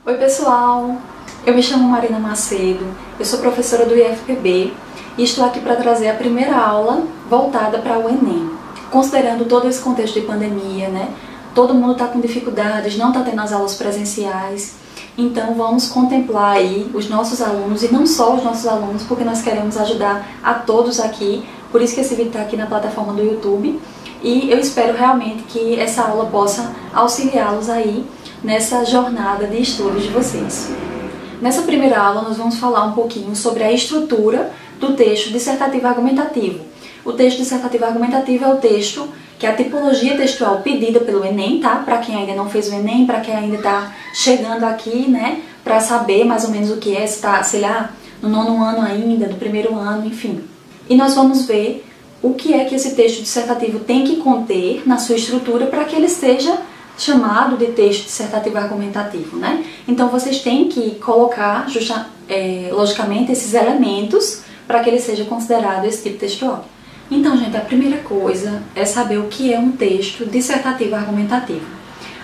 Oi pessoal, eu me chamo Marina Macedo, eu sou professora do IFPB e estou aqui para trazer a primeira aula voltada para o Enem. Considerando todo esse contexto de pandemia, né? Todo mundo está com dificuldades, não está tendo as aulas presenciais, então vamos contemplar aí os nossos alunos e não só os nossos alunos, porque nós queremos ajudar a todos aqui, por isso que esse vídeo está aqui na plataforma do YouTube e eu espero realmente que essa aula possa auxiliá-los aí nessa jornada de estudos de vocês. Nessa primeira aula nós vamos falar um pouquinho sobre a estrutura do texto dissertativo argumentativo. O texto dissertativo argumentativo é o texto que é a tipologia textual pedida pelo Enem, tá? Para quem ainda não fez o Enem, para quem ainda está chegando aqui, né? Para saber mais ou menos o que é, se está, sei lá, no nono ano ainda, no primeiro ano, enfim. E nós vamos ver o que é que esse texto dissertativo tem que conter na sua estrutura para que ele seja chamado de texto dissertativo argumentativo, né? Então vocês têm que colocar, logicamente, esses elementos para que ele seja considerado esse tipo textual. Então, gente, a primeira coisa é saber o que é um texto dissertativo argumentativo.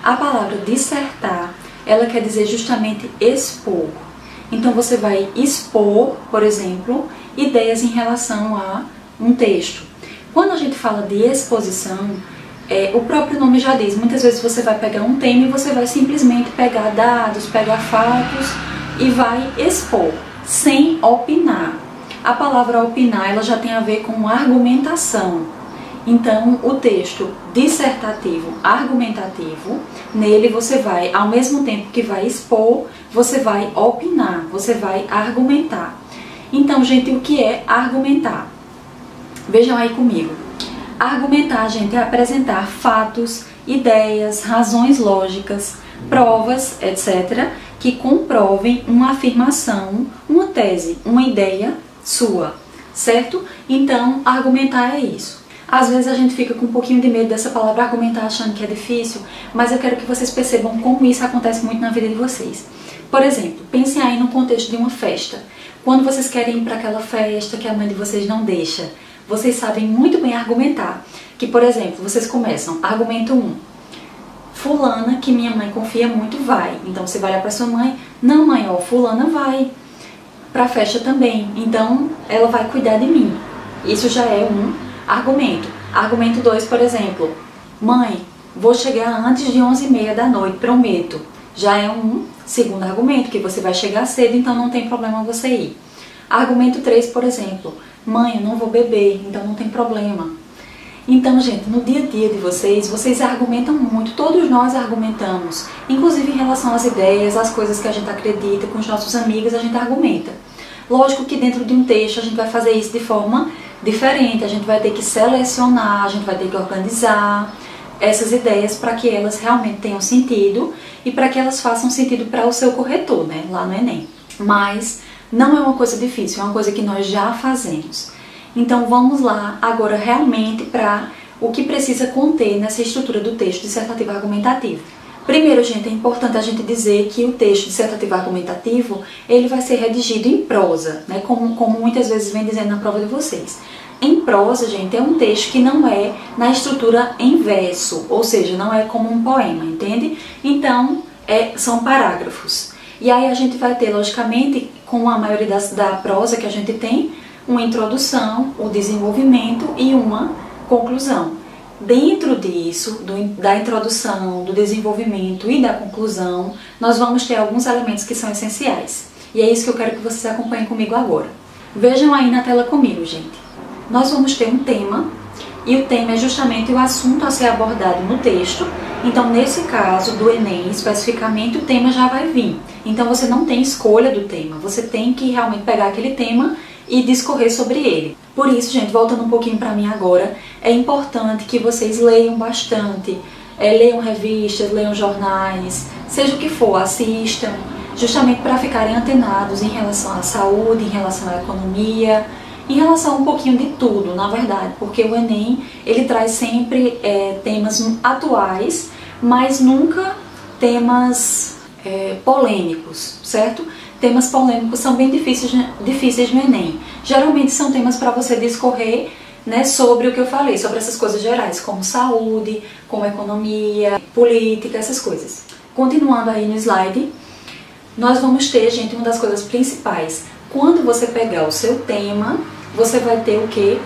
A palavra dissertar, ela quer dizer justamente expor. Então você vai expor, por exemplo, ideias em relação a um texto. Quando a gente fala de exposição, o próprio nome já diz, muitas vezes você vai pegar um tema e você vai simplesmente pegar dados, pegar fatos e vai expor, sem opinar. A palavra opinar, ela já tem a ver com argumentação. Então, o texto dissertativo argumentativo, nele você vai, ao mesmo tempo que vai expor, você vai opinar, você vai argumentar. Então, gente, o que é argumentar? Vejam aí comigo. Argumentar, gente, é apresentar fatos, ideias, razões lógicas, provas, etc., que comprovem uma afirmação, uma tese, uma ideia sua, certo? Então, argumentar é isso. Às vezes a gente fica com um pouquinho de medo dessa palavra argumentar, achando que é difícil, mas eu quero que vocês percebam como isso acontece muito na vida de vocês. Por exemplo, pensem aí no contexto de uma festa. Quando vocês querem ir para aquela festa que a mãe de vocês não deixa, vocês sabem muito bem argumentar. Que, por exemplo, vocês começam, argumento 1. Fulana, que minha mãe confia muito, vai. Então você vai lá para sua mãe, não mãe, ó, fulana vai para a festa também, então ela vai cuidar de mim. Isso já é um argumento. Argumento 2, por exemplo, mãe, vou chegar antes de 11h30 da noite, prometo. Já é um segundo argumento, que você vai chegar cedo, então não tem problema você ir. Argumento 3, por exemplo, mãe, eu não vou beber, então não tem problema. Então, gente, no dia a dia de vocês argumentam muito, todos nós argumentamos, inclusive em relação às ideias, às coisas que a gente acredita, com os nossos amigos a gente argumenta. Lógico que dentro de um texto a gente vai fazer isso de forma diferente, a gente vai ter que selecionar, a gente vai ter que organizar essas ideias para que elas realmente tenham sentido e para que elas façam sentido para o seu corretor, né, lá no Enem. Mas não é uma coisa difícil, é uma coisa que nós já fazemos. Então vamos lá agora realmente para o que precisa conter nessa estrutura do texto dissertativo argumentativo. Primeiro, gente, é importante a gente dizer que o texto dissertativo argumentativo, ele vai ser redigido em prosa, né? Como muitas vezes vem dizendo na prova de vocês. Em prosa, gente, é um texto que não é na estrutura em verso, ou seja, não é como um poema, entende? Então, são parágrafos. E aí a gente vai ter, logicamente, com a maioria da prosa que a gente tem, uma introdução, o desenvolvimento e uma conclusão. Dentro disso, da introdução, do desenvolvimento e da conclusão, nós vamos ter alguns elementos que são essenciais. E é isso que eu quero que vocês acompanhem comigo agora. Vejam aí na tela comigo, gente. Nós vamos ter um tema, e o tema é justamente o assunto a ser abordado no texto. Então, nesse caso do Enem, especificamente, o tema já vai vir. Então, você não tem escolha do tema, você tem que realmente pegar aquele tema e discorrer sobre ele. Por isso, gente, voltando um pouquinho para mim agora, é importante que vocês leiam bastante, leiam revistas, leiam jornais, seja o que for, assistam, justamente para ficarem antenados em relação à saúde, em relação à economia, em relação a um pouquinho de tudo, na verdade, porque o Enem, ele traz sempre temas atuais, mas nunca temas polêmicos, certo? Temas polêmicos são bem difíceis no Enem. Geralmente são temas para você discorrer, né, sobre o que eu falei, sobre essas coisas gerais, como saúde, como economia, política, essas coisas. Continuando aí no slide, nós vamos ter, gente, uma das coisas principais. Quando você pegar o seu tema, você vai ter o quê?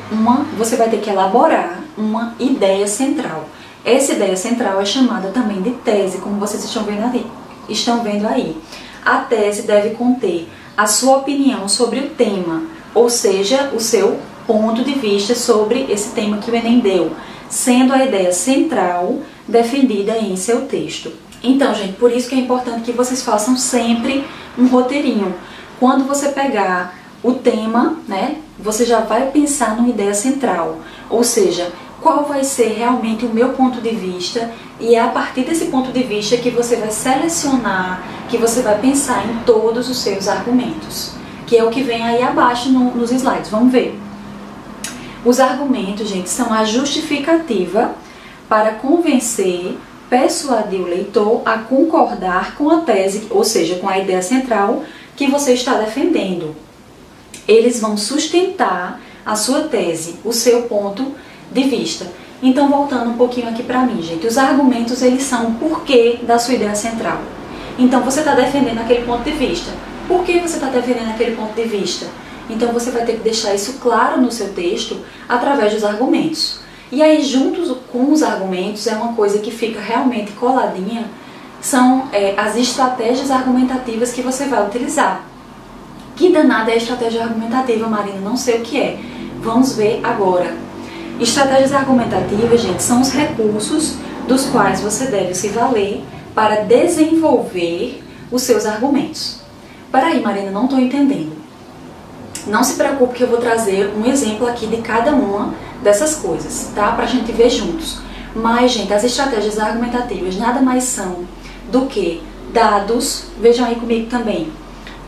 Você vai ter que elaborar uma ideia central. Essa ideia central é chamada também de tese, como vocês estão vendo aí. A tese deve conter a sua opinião sobre o tema, ou seja, o seu ponto de vista sobre esse tema que o Enem deu, sendo a ideia central defendida em seu texto. Então, gente, por isso que é importante que vocês façam sempre um roteirinho. Quando você pegar o tema, né, você já vai pensar numa ideia central, ou seja, qual vai ser realmente o meu ponto de vista, e é a partir desse ponto de vista que você vai selecionar, que você vai pensar em todos os seus argumentos, que é o que vem aí abaixo nos slides. Vamos ver. Os argumentos, gente, são a justificativa para convencer, persuadir o leitor a concordar com a tese, ou seja, com a ideia central que você está defendendo. Eles vão sustentar a sua tese, o seu ponto de vista. Então, voltando um pouquinho aqui para mim, gente, os argumentos, eles são o porquê da sua ideia central. Então, você está defendendo aquele ponto de vista. Por que você está defendendo aquele ponto de vista? Então, você vai ter que deixar isso claro no seu texto através dos argumentos. E aí, juntos com os argumentos, é uma coisa que fica realmente coladinha, são as estratégias argumentativas que você vai utilizar. Que danada é a estratégia argumentativa, Marina? Não sei o que é. Vamos ver agora. Estratégias argumentativas, gente, são os recursos dos quais você deve se valer para desenvolver os seus argumentos. Peraí, Marina, não estou entendendo. Não se preocupe que eu vou trazer um exemplo aqui de cada uma dessas coisas, tá? Pra gente ver juntos. Mas, gente, as estratégias argumentativas nada mais são do que dados, vejam aí comigo também,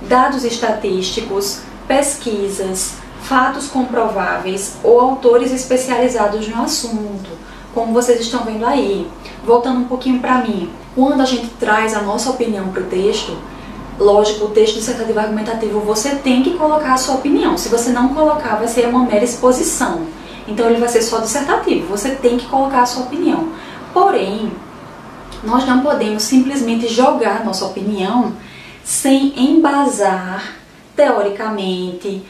dados estatísticos, pesquisas, fatos comprováveis ou autores especializados no assunto, como vocês estão vendo aí. Voltando um pouquinho para mim, quando a gente traz a nossa opinião para o texto, lógico, o texto dissertativo argumentativo, você tem que colocar a sua opinião. Se você não colocar, vai ser uma mera exposição. Então ele vai ser só dissertativo, você tem que colocar a sua opinião. Porém, nós não podemos simplesmente jogar a nossa opinião sem embasar teoricamente,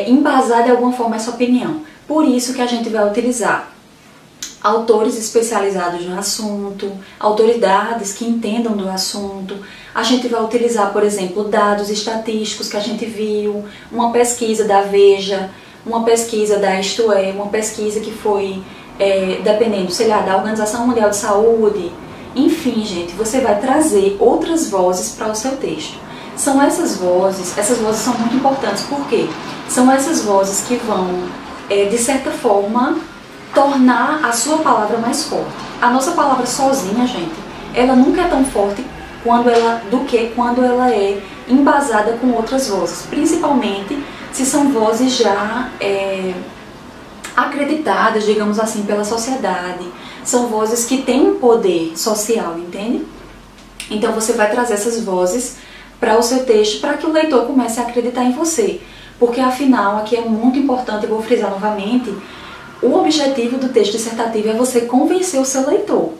embasar de alguma forma essa opinião. Por isso que a gente vai utilizar autores especializados no assunto, autoridades que entendam do assunto. A gente vai utilizar, por exemplo, dados estatísticos que a gente viu, uma pesquisa da Veja, uma pesquisa da Isto É, uma pesquisa que foi, dependendo, sei lá, da Organização Mundial de Saúde. Enfim, gente, você vai trazer outras vozes para o seu texto. São essas vozes são muito importantes, porque são essas vozes que vão, de certa forma, tornar a sua palavra mais forte. A nossa palavra sozinha, gente, ela nunca é tão forte do que quando ela é embasada com outras vozes, principalmente se são vozes já acreditadas, digamos assim, pela sociedade. São vozes que têm um poder social, entende? Então você vai trazer essas vozes para o seu texto para que o leitor comece a acreditar em você. Porque afinal, aqui é muito importante, eu vou frisar novamente, o objetivo do texto dissertativo é você convencer o seu leitor.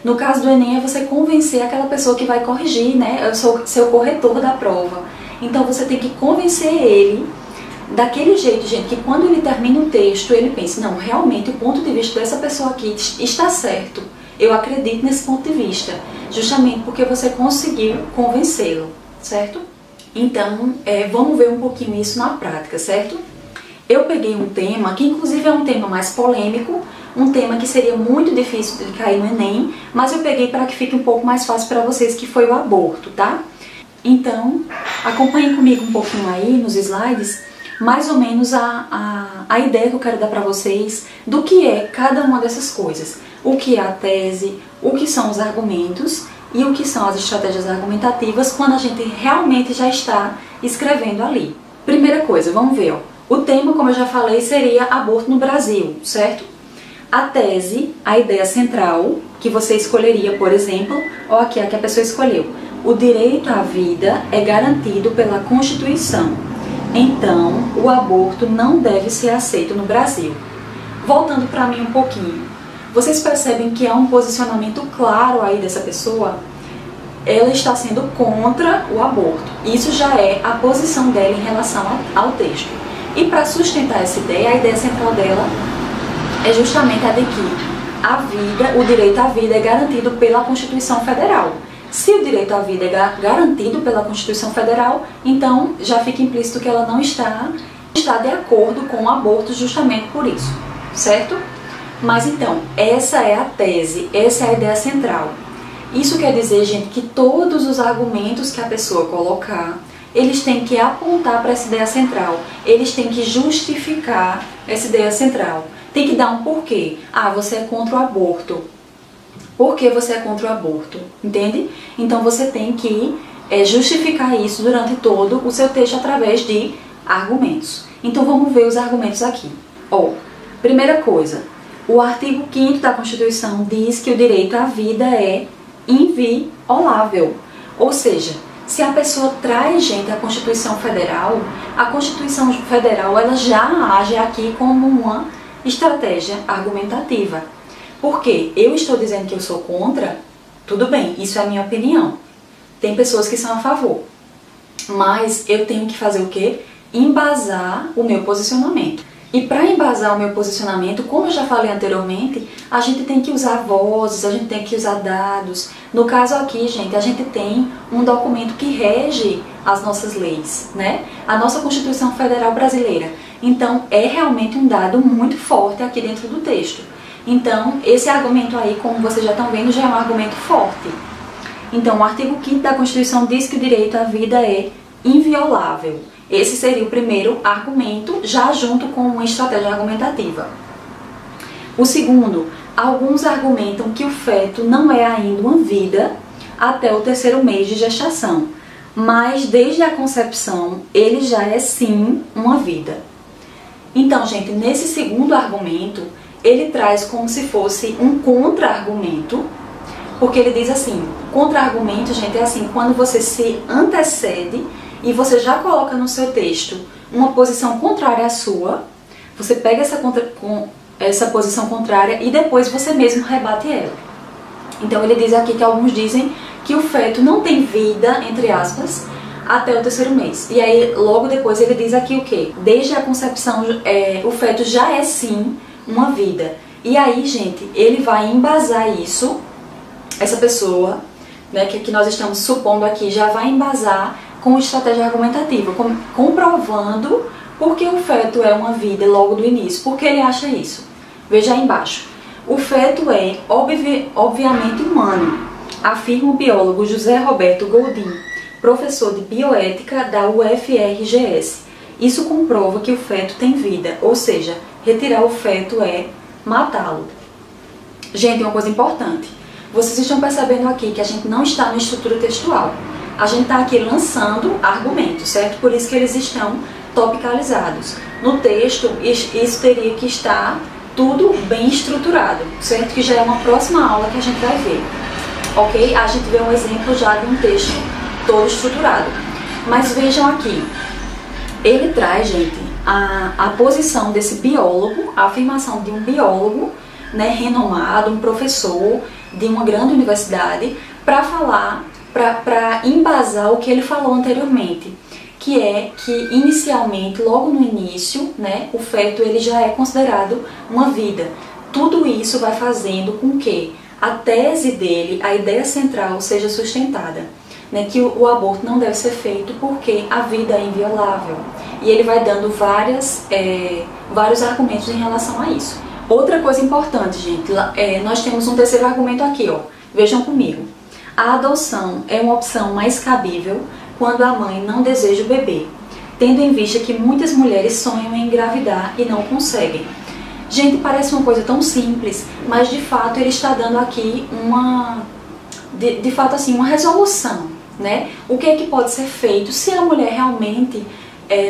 No caso do Enem, é você convencer aquela pessoa que vai corrigir, né? É o seu corretor da prova. Então você tem que convencer ele daquele jeito, gente, que quando ele termina o texto, ele pense, não, realmente o ponto de vista dessa pessoa aqui está certo. Eu acredito nesse ponto de vista, justamente porque você conseguiu convencê-lo, certo? Então, vamos ver um pouquinho isso na prática, certo? Eu peguei um tema, que inclusive é um tema mais polêmico, um tema que seria muito difícil de cair no Enem, mas eu peguei para que fique um pouco mais fácil para vocês, que foi o aborto, tá? Então, acompanhem comigo um pouquinho aí nos slides, mais ou menos a ideia que eu quero dar para vocês do que é cada uma dessas coisas. O que é a tese, o que são os argumentos e o que são as estratégias argumentativas quando a gente realmente já está escrevendo ali. Primeira coisa, vamos ver, ó. O tema, como eu já falei, seria aborto no Brasil, certo? A tese, a ideia central, que você escolheria, por exemplo, ó, aqui a que a pessoa escolheu. O direito à vida é garantido pela Constituição. Então, o aborto não deve ser aceito no Brasil. Voltando para mim um pouquinho, vocês percebem que há um posicionamento claro aí dessa pessoa? ela está sendo contra o aborto. Isso já é a posição dela em relação ao texto. E para sustentar essa ideia, a ideia central dela é justamente a de que a vida, o direito à vida é garantido pela Constituição Federal. Se o direito à vida é garantido pela Constituição Federal, então já fica implícito que ela não está de acordo com o aborto justamente por isso, certo? Mas então, essa é a tese, essa é a ideia central. Isso quer dizer, gente, que todos os argumentos que a pessoa colocar, eles têm que apontar para essa ideia central, eles têm que justificar essa ideia central. Tem que dar um porquê. Ah, você é contra o aborto. Por que você é contra o aborto? Entende? Então você tem que justificar isso durante todo o seu texto através de argumentos. Então vamos ver os argumentos aqui. Primeira coisa, o artigo 5º da Constituição diz que o direito à vida é inviolável. Ou seja, se a pessoa traz, gente, a Constituição Federal ela já age aqui como uma estratégia argumentativa. Porque eu estou dizendo que eu sou contra, tudo bem, isso é a minha opinião. Tem pessoas que são a favor. Mas eu tenho que fazer o quê? Embasar o meu posicionamento. E para embasar o meu posicionamento, como eu já falei anteriormente, a gente tem que usar vozes, a gente tem que usar dados. No caso aqui, gente, a gente tem um documento que rege as nossas leis, né? A nossa Constituição Federal Brasileira. Então, é realmente um dado muito forte aqui dentro do texto. Então, esse argumento aí, como vocês já estão vendo, já é um argumento forte. Então, o artigo 5º da Constituição diz que o direito à vida é inviolável. Esse seria o primeiro argumento, já junto com uma estratégia argumentativa. O segundo, alguns argumentam que o feto não é ainda uma vida até o 3º mês de gestação, mas desde a concepção ele já é sim uma vida. Então, gente, nesse segundo argumento, ele traz como se fosse um contra-argumento, porque ele diz assim, contra-argumento, gente, é assim, quando você se antecede e você já coloca no seu texto uma posição contrária à sua, você pega essa posição contrária e depois você mesmo rebate ela. Então ele diz aqui que alguns dizem que o feto não tem vida, entre aspas, até o 3º mês. E aí logo depois ele diz aqui o quê? Desde a concepção o feto já é sim uma vida. E aí, gente, ele vai embasar isso, essa pessoa, né, que nós estamos supondo aqui, já vai embasar com estratégia argumentativa, comprovando por que o feto é uma vida logo do início. Por que ele acha isso? Veja aí embaixo. O feto é obviamente humano, afirma o biólogo José Roberto Goldin, professor de bioética da UFRGS. Isso comprova que o feto tem vida, ou seja, retirar o feto é matá-lo. Gente, uma coisa importante. Vocês estão percebendo aqui que a gente não está na estrutura textual. A gente está aqui lançando argumentos, certo? Por isso que eles estão topicalizados. No texto, isso teria que estar tudo bem estruturado, certo? Que já é uma próxima aula que a gente vai ver, ok? A gente vê um exemplo já de um texto todo estruturado. Mas vejam aqui, ele traz, gente, a posição desse biólogo, a afirmação de um biólogo, né, renomado, um professor de uma grande universidade, para falar, para embasar o que ele falou anteriormente, que é que inicialmente, logo no início, né, o feto ele já é considerado uma vida. Tudo isso vai fazendo com que a tese dele, a ideia central, seja sustentada, né, que o aborto não deve ser feito porque a vida é inviolável. E ele vai dando vários argumentos em relação a isso. Outra coisa importante, gente, nós temos um terceiro argumento aqui, ó. Vejam comigo. A adoção é uma opção mais cabível quando a mãe não deseja o bebê, tendo em vista que muitas mulheres sonham em engravidar e não conseguem. Gente, parece uma coisa tão simples, mas de fato ele está dando aqui uma resolução, né? O que é que pode ser feito se a mulher realmente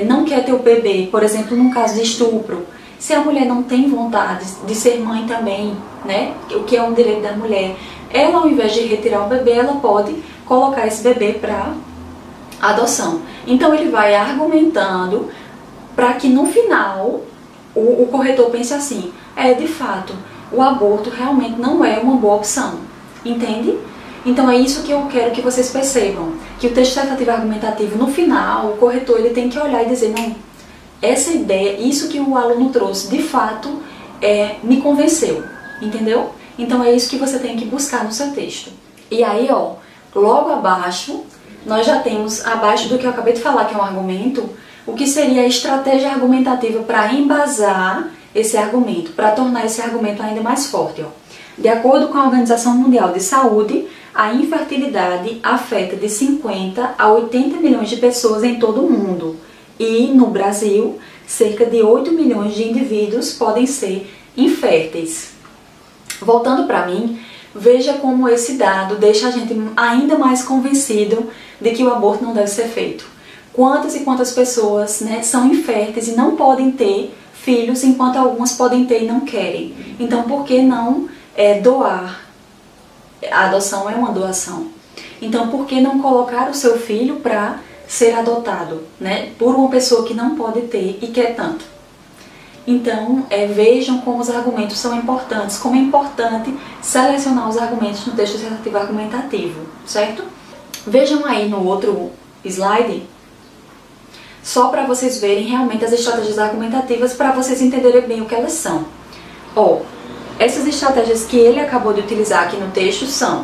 não quer ter o bebê, por exemplo, num caso de estupro, se a mulher não tem vontade de ser mãe também, né? O que é um direito da mulher, ela ao invés de retirar o bebê, ela pode colocar esse bebê para adoção. Então ele vai argumentando para que no final o corretor pense assim, de fato, o aborto realmente não é uma boa opção, entende? Então é isso que eu quero que vocês percebam, que o texto dissertativo argumentativo, no final, o corretor ele tem que olhar e dizer, não, essa ideia, isso que o aluno trouxe, de fato, me convenceu, entendeu? Então é isso que você tem que buscar no seu texto. E aí, ó, logo abaixo, nós já temos, abaixo do que eu acabei de falar, que é um argumento, o que seria a estratégia argumentativa para embasar esse argumento, para tornar esse argumento ainda mais forte, ó. De acordo com a Organização Mundial de Saúde, a infertilidade afeta de 50 a 80 milhões de pessoas em todo o mundo. E, no Brasil, cerca de 8 milhões de indivíduos podem ser inférteis. Voltando para mim, veja como esse dado deixa a gente ainda mais convencido de que o aborto não deve ser feito. Quantas e quantas pessoas, né, são inférteis e não podem ter filhos, enquanto algumas podem ter e não querem. Então, por que não doar? A adoção é uma doação. Então, por que não colocar o seu filho para ser adotado, né, por uma pessoa que não pode ter e quer tanto? Então, vejam como os argumentos são importantes, como é importante selecionar os argumentos no texto dissertativo argumentativo, certo? Vejam aí no outro slide, só para vocês verem realmente as estratégias argumentativas, para vocês entenderem bem o que elas são. Ó, essas estratégias que ele acabou de utilizar aqui no texto são,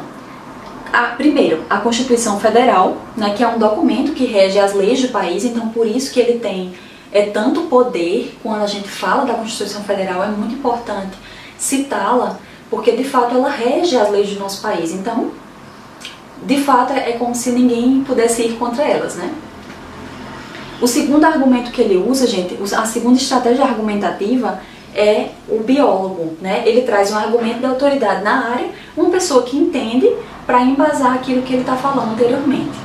primeiro, a Constituição Federal, né, que é um documento que rege as leis do país, então por isso que ele tem tanto poder. Quando a gente fala da Constituição Federal, é muito importante citá-la, porque de fato ela rege as leis do nosso país, então de fato é como se ninguém pudesse ir contra elas, né? O segundo argumento que ele usa, gente, a segunda estratégia argumentativa é o biólogo, né? Ele traz um argumento de autoridade na área, uma pessoa que entende, para embasar aquilo que ele está falando anteriormente.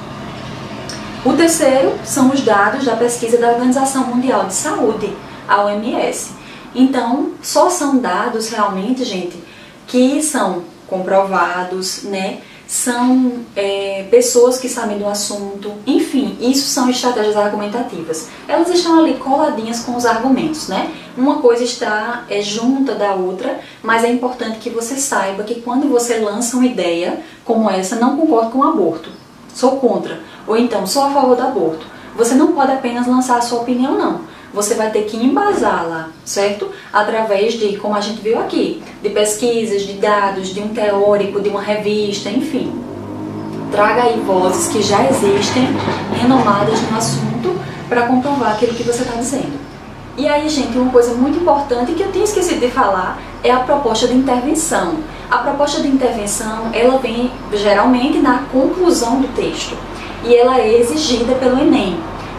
O terceiro são os dados da pesquisa da Organização Mundial de Saúde, a OMS. Então, só são dados realmente, gente, que são comprovados, né? São pessoas que sabem do assunto, enfim, isso são estratégias argumentativas. Elas estão ali coladinhas com os argumentos, né? Uma coisa está junta da outra, mas é importante que você saiba que quando você lança uma ideia como essa, não concordo com o aborto, sou contra, ou então sou a favor do aborto, você não pode apenas lançar a sua opinião, não. Você vai ter que embasá-la, certo? Através de, como a gente viu aqui, de pesquisas, de dados, de um teórico, de uma revista, enfim. Traga aí vozes que já existem, renomadas no assunto, para comprovar aquilo que você está dizendo. E aí, gente, uma coisa muito importante que eu tinha esquecido de falar é a proposta de intervenção. A proposta de intervenção, ela vem geralmente na conclusão do texto e ela é exigida pelo Enem.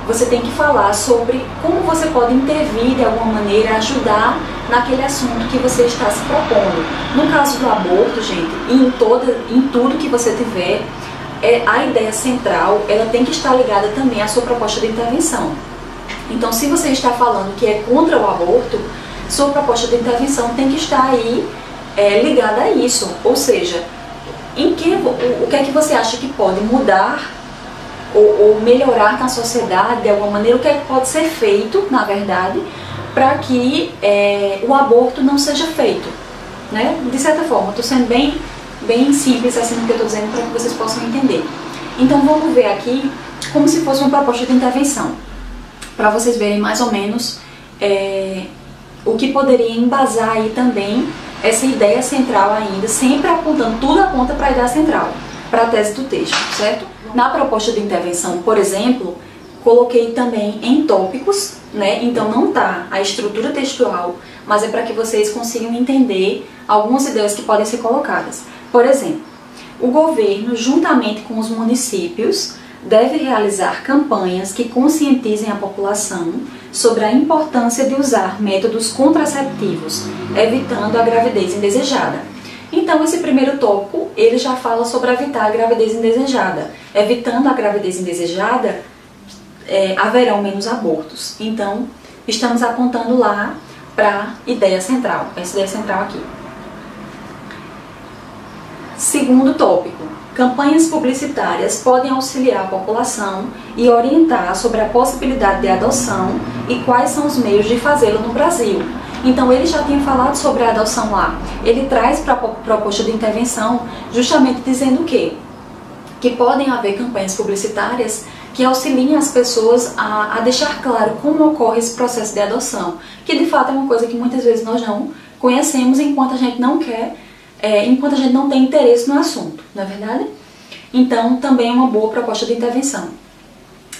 Você tem que falar sobre como você pode intervir de alguma maneira, ajudar naquele assunto que você está se propondo. No caso do aborto, gente, em tudo que você tiver, a ideia central, ela tem que estar ligada também à sua proposta de intervenção. Então, se você está falando que é contra o aborto, sua proposta de intervenção tem que estar aí ligada a isso. Ou seja, o que é que você acha que pode mudar ou melhorar na sociedade de alguma maneira, o que é que pode ser feito, na verdade, para que o aborto não seja feito, né? De certa forma, estou sendo bem simples assim no que eu estou dizendo para que vocês possam entender. Então vamos ver aqui como se fosse uma proposta de intervenção, para vocês verem mais ou menos o que poderia embasar aí também essa ideia central ainda, sempre apontando, tudo aponta para a ideia central, para a tese do texto, certo? Na proposta de intervenção, por exemplo, coloquei também em tópicos, né? Então não está a estrutura textual, mas é para que vocês consigam entender algumas ideias que podem ser colocadas. Por exemplo, o governo, juntamente com os municípios, deve realizar campanhas que conscientizem a população sobre a importância de usar métodos contraceptivos, evitando a gravidez indesejada. Então, esse primeiro tópico, ele já fala sobre evitar a gravidez indesejada. Evitando a gravidez indesejada, haverão menos abortos. Então, estamos apontando lá para a ideia central, essa ideia central aqui. Segundo tópico, campanhas publicitárias podem auxiliar a população e orientar sobre a possibilidade de adoção e quais são os meios de fazê-lo no Brasil. Então ele já tinha falado sobre a adoção lá. Ele traz para a proposta de intervenção justamente dizendo o quê? que podem haver campanhas publicitárias que auxiliem as pessoas a deixar claro como ocorre esse processo de adoção, que de fato é uma coisa que muitas vezes nós não conhecemos enquanto a gente não quer, enquanto a gente não tem interesse no assunto, não é verdade? Então, também é uma boa proposta de intervenção.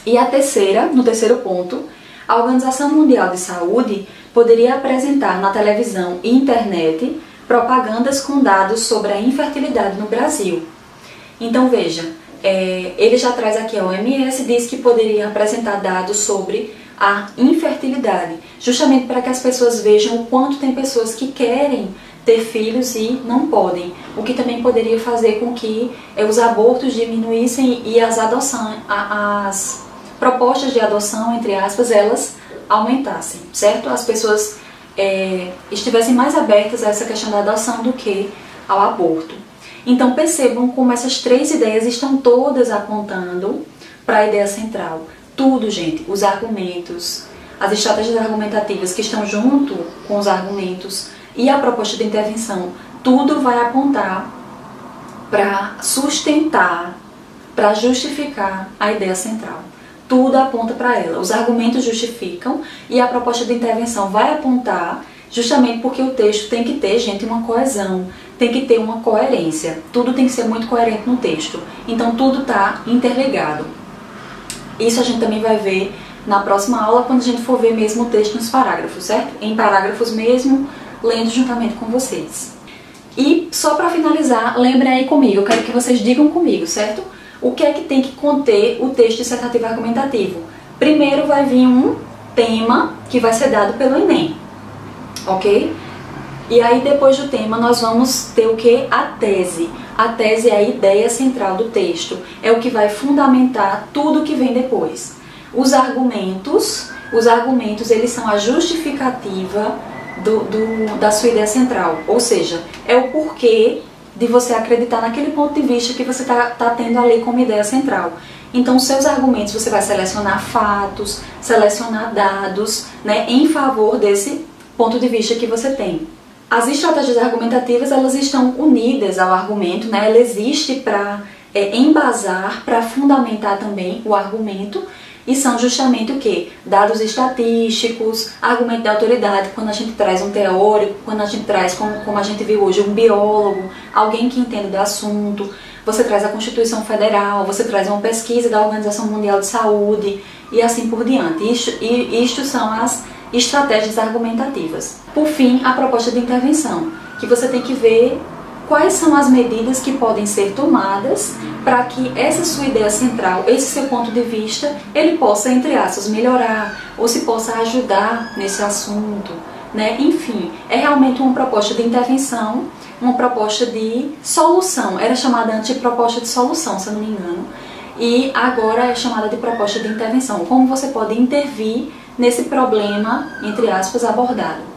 E a terceira, no terceiro ponto, a Organização Mundial de Saúde poderia apresentar na televisão e internet propagandas com dados sobre a infertilidade no Brasil. Então, veja, ele já traz aqui, a OMS diz que poderia apresentar dados sobre a infertilidade, justamente para que as pessoas vejam o quanto tem pessoas que querem ter filhos e não podem, o que também poderia fazer com que os abortos diminuíssem e as propostas de adoção, entre aspas, elas aumentassem, certo? As pessoas estivessem mais abertas a essa questão da adoção do que ao aborto. Então percebam como essas três ideias estão todas apontando para a ideia central. Tudo, gente, os argumentos, as estratégias argumentativas que estão junto com os argumentos e a proposta de intervenção, tudo vai apontar para sustentar, para justificar a ideia central. Tudo aponta para ela. Os argumentos justificam e a proposta de intervenção vai apontar justamente porque o texto tem que ter, gente, uma coesão, tem que ter uma coerência. Tudo tem que ser muito coerente no texto. Então tudo está interligado. Isso a gente também vai ver na próxima aula, quando a gente for ver mesmo o texto nos parágrafos, certo? Em parágrafos mesmo, lendo juntamente com vocês. E só para finalizar, lembrem aí comigo, eu quero que vocês digam comigo, certo? O que é que tem que conter o texto dissertativo argumentativo? Primeiro vai vir um tema que vai ser dado pelo Enem, ok? E aí depois do tema nós vamos ter o que? A tese. A tese é a ideia central do texto, é o que vai fundamentar tudo que vem depois. Os argumentos eles são a justificativa da sua ideia central, ou seja, é o porquê de você acreditar naquele ponto de vista que você está tendo ali como ideia central. Então, os seus argumentos, você vai selecionar fatos, selecionar dados, né, em favor desse ponto de vista que você tem. As estratégias argumentativas, elas estão unidas ao argumento, né, ela existe para embasar, para fundamentar também o argumento, e são justamente o que? Dados estatísticos, argumento de autoridade, quando a gente traz um teórico, quando a gente traz, como a gente viu hoje, um biólogo, alguém que entende do assunto, você traz a Constituição Federal, você traz uma pesquisa da Organização Mundial de Saúde e assim por diante. Isto são as estratégias argumentativas. Por fim, a proposta de intervenção, que você tem que ver quais são as medidas que podem ser tomadas para que essa sua ideia central, esse seu ponto de vista, ele possa, entre aspas, melhorar ou se possa ajudar nesse assunto, né? Enfim, é realmente uma proposta de intervenção, uma proposta de solução. Era chamada antes de proposta de solução, se eu não me engano, e agora é chamada de proposta de intervenção. Como você pode intervir nesse problema, entre aspas, abordado.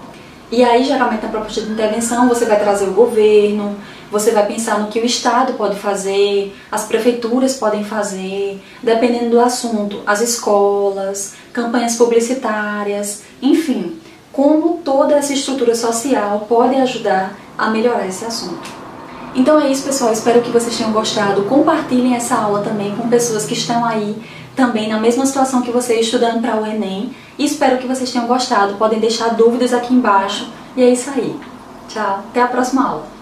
E aí, geralmente, na proposta de intervenção, você vai trazer o governo, você vai pensar no que o Estado pode fazer, as prefeituras podem fazer, dependendo do assunto, as escolas, campanhas publicitárias, enfim, como toda essa estrutura social pode ajudar a melhorar esse assunto. Então é isso, pessoal, espero que vocês tenham gostado. Compartilhem essa aula também com pessoas que estão aí também na mesma situação que você, estudando para o Enem. E espero que vocês tenham gostado. Podem deixar dúvidas aqui embaixo. E é isso aí. Tchau, até a próxima aula.